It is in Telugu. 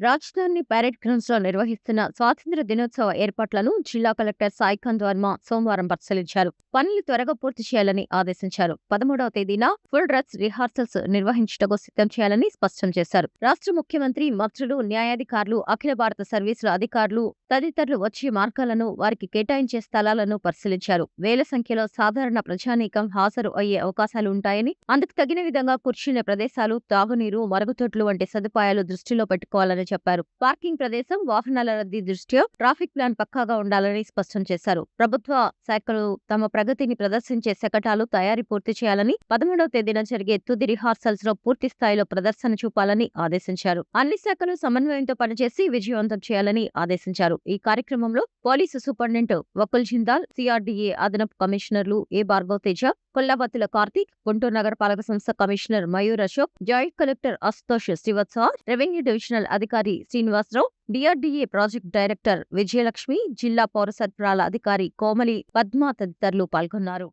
రాజధాని పరేడ్ గ్రౌండ్స్ లో నిర్వహిస్తున్న స్వాతంత్ర్య దినోత్సవ ఏర్పాట్లను జిల్లా కలెక్టర్ సాయికాంత్ వర్మ సోమవారం పరిశీలించారు. పనులు త్వరగా పూర్తి చేయాలని ఆదేశించారు. 13వ తేదీన ఫుల్ డ్రెస్ రిహార్సల్స్ నిర్వహించుటకు సిద్ధం చేయాలని స్పష్టం చేశారు. రాష్ట్ర ముఖ్యమంత్రి, మంత్రులు, న్యాయాధికారులు, అఖిల భారత సర్వీసుల అధికారులు తదితరులు వచ్చే మార్గాలను, వారికి కేటాయించే స్థలాలను పరిశీలించారు. వేల సంఖ్యలో సాధారణ ప్రజానీకం హాజరు అయ్యే అవకాశాలు ఉంటాయని, అందుకు తగిన విధంగా కూర్చునే ప్రదేశాలు, తాగునీరు, మరుగుదొడ్లు వంటి సదుపాయాలు దృష్టిలో పెట్టుకోవాలని చెప్పారు. పార్కింగ్ ప్రదేశం, వాహనాల రద్దీ దృష్ట్యా ట్రాఫిక్ ప్లాన్ పక్కాగా ఉండాలని స్పష్టం చేశారు. ప్రభుత్వ శాఖలు తమ ప్రగతిని ప్రదర్శించే శకటాలు తయారీ పూర్తి చేయాలని, 13వ తేదీన జరిగే తుది రిహార్సల్స్ లో పూర్తి స్థాయిలో ప్రదర్శన చూపాలని ఆదేశించారు. అన్ని శాఖలు సమన్వయంతో పనిచేసి విజయవంతం చేయాలని ఆదేశించారు. ఈ కార్యక్రమంలో police superintendent Vakul Jindal, CRDA అదనపు కమిషనర్లు ఏ భార్గవ్ తేజ, కొల్లాబత్తుల కార్తీక్, గుంటూరు నగరపాలక సంస్థ commissioner Mayur Ashok, joint collector Ashutosh Srivatsa, revenue divisional అధికారి Srinivasarao, DRDA project director Vijayalakshmi, జిల్లా పౌర సరఫరాల అధికారి కోమలి, పద్మ తదితరులు పాల్గొన్నారు.